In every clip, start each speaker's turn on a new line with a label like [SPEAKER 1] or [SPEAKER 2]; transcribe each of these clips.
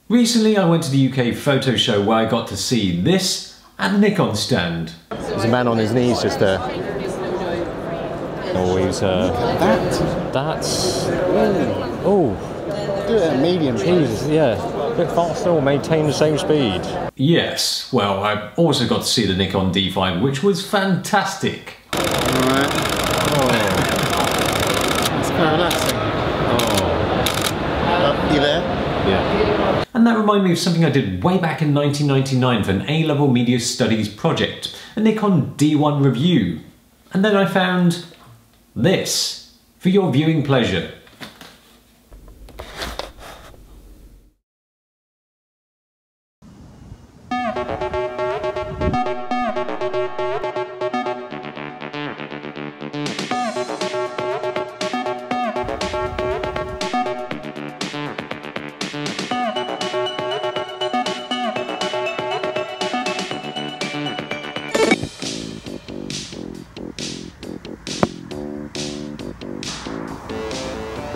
[SPEAKER 1] Recently I went to the UK photo show where I got to see this at the Nikon stand.
[SPEAKER 2] There's a man on his knees just there. Always that's oh,
[SPEAKER 3] do it at medium.
[SPEAKER 2] Jesus, yeah, a bit faster or maintain the same speed.
[SPEAKER 1] Yes, well, I also got to see the Nikon D1, which was fantastic.
[SPEAKER 3] Alright. Oh. It's quite relaxing. Oh. You there?
[SPEAKER 1] Yeah. And that reminded me of something I did way back in 1999 for an A-level media studies project, a Nikon D1 review. And then I found this for your viewing pleasure.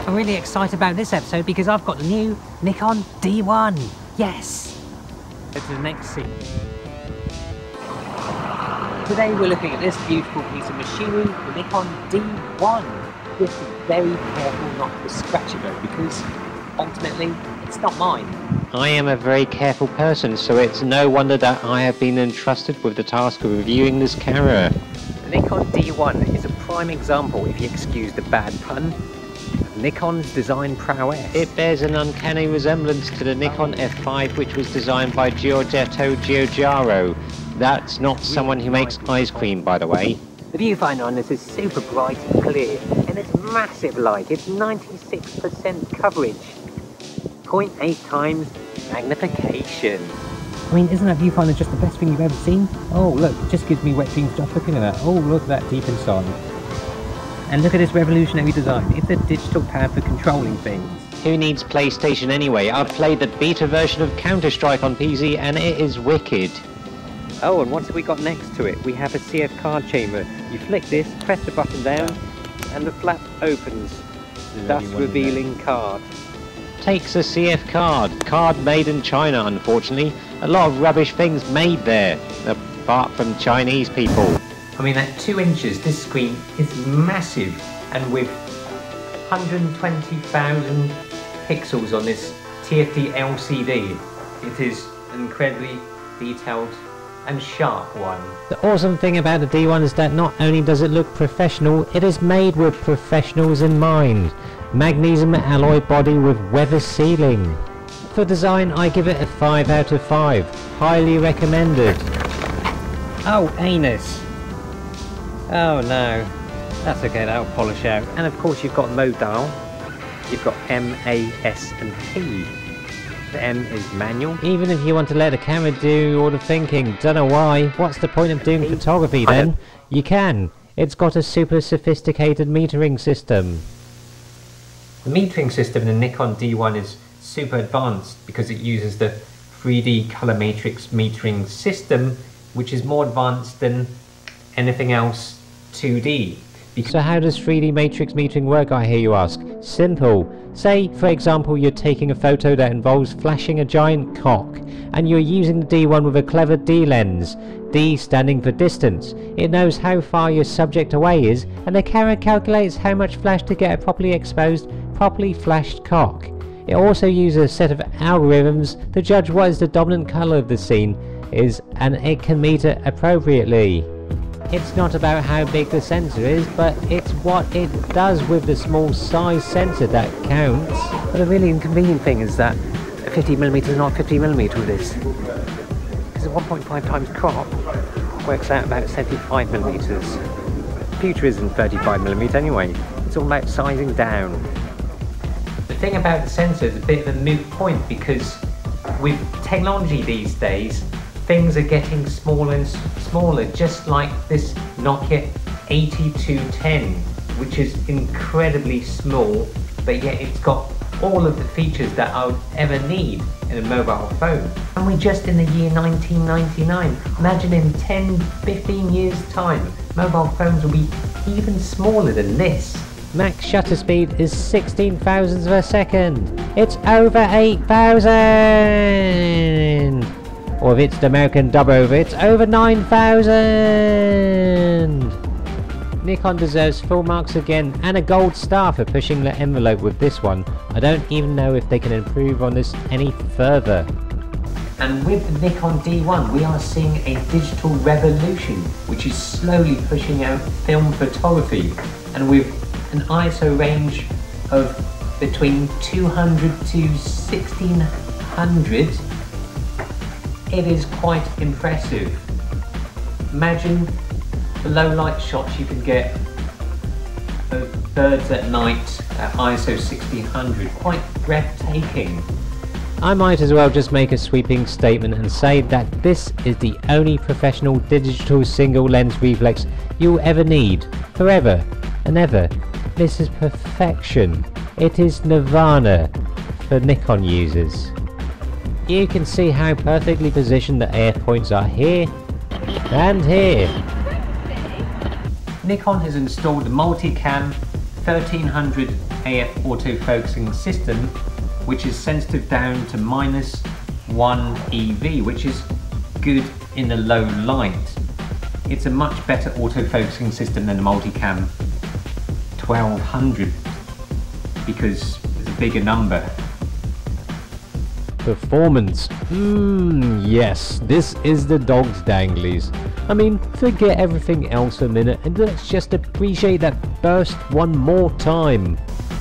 [SPEAKER 4] I'm really excited about this episode because I've got the new Nikon D1. Yes! Go to the next scene. Today we're looking at this beautiful piece of machinery, the Nikon D1. We have to be very careful not to scratch it though, because ultimately it's not mine.
[SPEAKER 5] I am a very careful person, so it's no wonder that I have been entrusted with the task of reviewing this camera.
[SPEAKER 4] The Nikon D1 is a prime example, if you excuse the bad pun, Nikon's design prowess.
[SPEAKER 5] It bears an uncanny resemblance to the Nikon F5, which was designed by Giorgetto Giugiaro. That's not someone who makes ice cream, by the way.
[SPEAKER 4] The viewfinder on this is super bright and clear, and it's massive light. It's 96% coverage. 0.8 times magnification. I mean, isn't that viewfinder just the best thing you've ever seen? Oh, look, it just gives me wet dreams just looking at that. Oh, look at that deep inside. And look at this revolutionary design. It's a digital pad for controlling things.
[SPEAKER 5] Who needs PlayStation anyway? I've played the beta version of Counter-Strike on PC and it is wicked.
[SPEAKER 4] Oh, and what have we got next to it? We have a CF card chamber. You flick this, press the button down, and the flap opens, thus revealing card.
[SPEAKER 5] Takes a CF card made in China, unfortunately. A lot of rubbish things made there, apart from Chinese people.
[SPEAKER 4] I mean, at 2 inches, this screen is massive, and with 120,000 pixels on this TFT LCD, it is an incredibly detailed and sharp one.
[SPEAKER 5] The awesome thing about the D1 is that not only does it look professional, it is made with professionals in mind. Magnesium alloy body with weather sealing. For design, I give it a 5 out of 5. Highly recommended.
[SPEAKER 4] Oh, anus. Oh no, that's okay, that'll polish out. And of course you've got mode dial. You've got M, A, S and P. The M is manual.
[SPEAKER 5] Even if you want to let the camera do all the thinking, don't know why, what's the point of doing photography then? You can. It's got a super sophisticated metering system.
[SPEAKER 4] The metering system in the Nikon D1 is super advanced because it uses the 3D color matrix metering system, which is more advanced than anything else 2D.
[SPEAKER 5] So how does 3D matrix metering work, I hear you ask? Simple. Say, for example, you're taking a photo that involves flashing a giant cock, and you're using the D1 with a clever D lens. D standing for distance. It knows how far your subject away is, and the camera calculates how much flash to get a properly exposed, properly flashed cock. It also uses a set of algorithms to judge what is the dominant colour of the scene is, and it can meter appropriately. It's not about how big the sensor is, but it's what it does with the small size sensor that counts.
[SPEAKER 4] But the really inconvenient thing is that 50mm is not 50mm with this. Because a 1.5 times crop works out about 75mm. The future isn't 35mm anyway. It's all about sizing down. The thing about the sensor is a bit of a moot point because with technology these days, things are getting smaller and smaller, just like this Nokia 8210, which is incredibly small, but yet it's got all of the features that I would ever need in a mobile phone. And we're just in the year 1999. Imagine in 10, 15 years time, mobile phones will be even smaller than this.
[SPEAKER 5] Max shutter speed is 16 thousandths of a second. It's over 8,000! Or if it's the American dub over, it's over 9,000! Nikon deserves full marks again, and a gold star for pushing the envelope with this one. I don't even know if they can improve on this any further.
[SPEAKER 4] And with the Nikon D1 we are seeing a digital revolution which is slowly pushing out film photography, and with an ISO range of between 200 to 1600, it is quite impressive. Imagine the low light shots you can get of birds at night at ISO 1600, quite breathtaking.
[SPEAKER 5] I might as well just make a sweeping statement and say that this is the only professional digital single lens reflex you'll ever need, forever and ever. This is perfection. It is nirvana for Nikon users. You can see how perfectly positioned the air points are here and here.
[SPEAKER 4] Nikon has installed the multi-cam 1300 AF autofocusing system, which is sensitive down to -1 EV, which is good in the low light. It's a much better autofocusing system than the multi-cam 1200 because it's a bigger number.
[SPEAKER 5] Performance. Yes, this is the dog's danglies. I mean, forget everything else for a minute and let's just appreciate that burst one more time.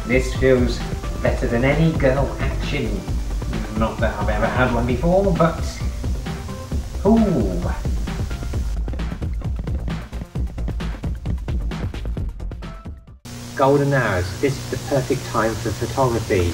[SPEAKER 4] This feels better than any girl action. Not that I've ever had one before, but ooh. Golden hours. This is the perfect time for photography.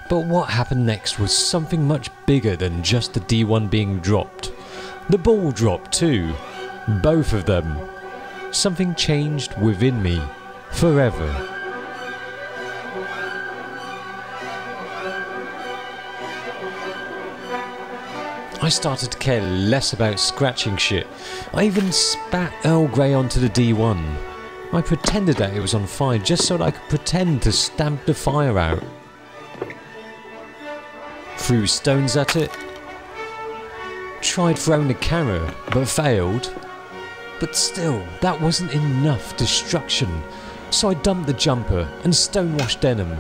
[SPEAKER 1] But what happened next was something much bigger than just the D1 being dropped. The ball dropped too. Both of them. Something changed within me. Forever. I started to care less about scratching shit. I even spat Earl Grey onto the D1. I pretended that it was on fire just so that I could pretend to stamp the fire out. Threw stones at it. Tried throwing the camera, but failed. But still, that wasn't enough destruction, so I dumped the jumper and stonewashed denim.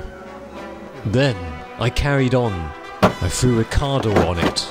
[SPEAKER 1] Then, I carried on. I threw Ricardo on it.